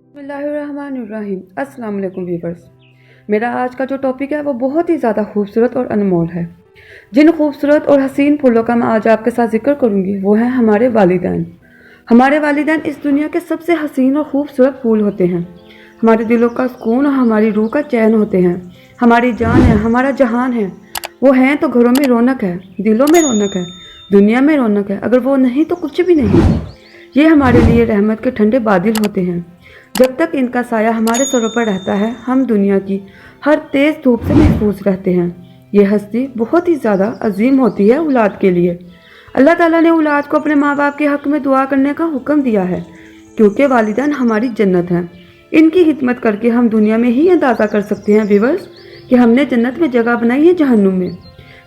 بسم اللہ الرحمن الرحیم۔ السلام علیکم ویورز۔ میرا آج کا جو ٹاپک ہے وہ بہت ہی زیادہ خوبصورت اور انمول ہے۔ جن خوبصورت اور حسین پھولوں کا میں آج آپ کے ساتھ ذکر کروں گی وہ ہیں ہمارے والدین۔ ہمارے والدین اس دنیا کے سب سے حسین اور خوبصورت پھول ہوتے ہیں۔ ہمارے دلوں کا سکون اور ہماری روح کا چین ہوتے ہیں۔ ہماری جان ہے، ہمارا جہان ہے۔ وہ ہیں تو گھروں میں رونق ہے، دلوں میں رونق ہے، دنیا میں رونق ہے۔ اگر وہ نہیں تو کچھ بھی نہیں۔ یہ ہمارے لیے رحمت کے ٹھنڈے بادل ہوتے ہیں۔ جب تک ان کا سایہ ہمارے سروں پر رہتا ہے ہم دنیا کی ہر تیز دھوپ سے محفوظ رہتے ہیں۔ یہ ہستی بہت ہی زیادہ عظیم ہوتی ہے اولاد کے لیے۔ اللہ تعالیٰ نے اولاد کو اپنے ماں باپ کے حق میں دعا کرنے کا حکم دیا ہے، کیونکہ والدین ہماری جنت ہیں۔ ان کی خدمت کر کے ہم دنیا میں ہی اندازہ کر سکتے ہیں ویورز کہ ہم نے جنت میں جگہ بنائی ہے جہنم میں۔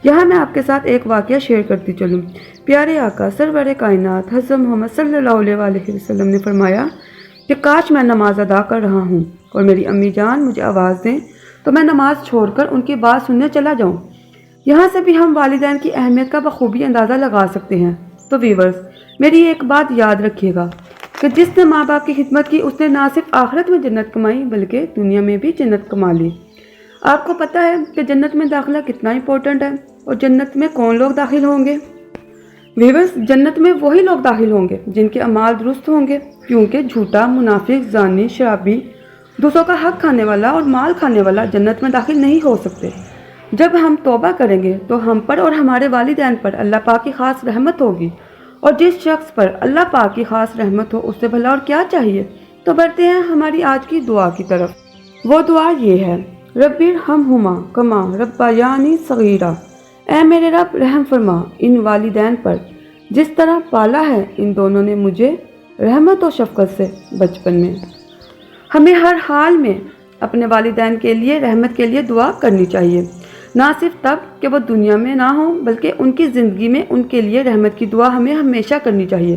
یہاں میں آپ کے ساتھ ایک واقعہ شیئر کرتی چلوں۔ پیارے آقا سرور کائنات حضرت محمد صلی اللہ علیہ وسلم نے فرمایا کہ کاش میں نماز ادا کر رہا ہوں اور میری امی جان مجھے آواز دیں تو میں نماز چھوڑ کر ان کی بات سننے چلا جاؤں۔ یہاں سے بھی ہم والدین کی اہمیت کا بخوبی اندازہ لگا سکتے ہیں۔ تو ویورز میری ایک بات یاد رکھیے گا کہ جس نے ماں باپ کی خدمت کی اس نے نہ صرف آخرت میں جنت کمائی بلکہ دنیا میں بھی جنت کما لی۔ آپ کو پتہ ہے کہ جنت میں داخلہ کتنا امپورٹنٹ ہے اور جنت میں کون لوگ داخل ہوں گے؟ ویورز جنت میں وہی لوگ داخل ہوں گے جن کے اعمال درست ہوں گے، کیونکہ جھوٹا، منافق، زانی، شرابی، دوسروں کا حق کھانے والا اور مال کھانے والا جنت میں داخل نہیں ہو سکتے۔ جب ہم توبہ کریں گے تو ہم پر اور ہمارے والدین پر اللہ پاک کی خاص رحمت ہوگی، اور جس شخص پر اللہ پاک کی خاص رحمت ہو اس سے بھلا اور کیا چاہیے۔ تو بڑھتے ہیں ہماری آج کی دعا کی طرف۔ وہ دعا یہ ہے، رب ارحمہما کما ربیانی صغیرا۔ اے میرے رب رحم فرما ان والدین پر جس طرح پالا ہے ان دونوں نے مجھے رحمت و شفقت سے بچپن میں۔ ہمیں ہر حال میں اپنے والدین کے لیے رحمت کے لیے دعا کرنی چاہیے، نہ صرف تب کہ وہ دنیا میں نہ ہوں بلکہ ان کی زندگی میں ان کے لیے رحمت کی دعا ہمیں ہمیشہ کرنی چاہیے۔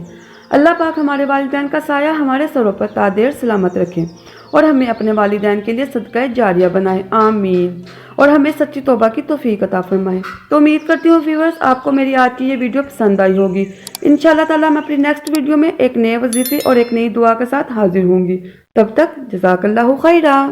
اللہ پاک ہمارے والدین کا سایہ ہمارے سروں پر تا دیر سلامت رکھیں اور ہمیں اپنے والدین کے لیے صدقہ جاریہ بنائے، آمین، اور ہمیں سچی توبہ کی توفیق عطا فرمائے۔ تو امید کرتی ہوں ویورز آپ کو میری آج کی یہ ویڈیو پسند آئی ہوگی۔ انشاءاللہ تعالیٰ میں اپنی نیکسٹ ویڈیو میں ایک نئے وظیفے اور ایک نئی دعا کے ساتھ حاضر ہوں گی۔ تب تک جزاک اللہ خیرہ۔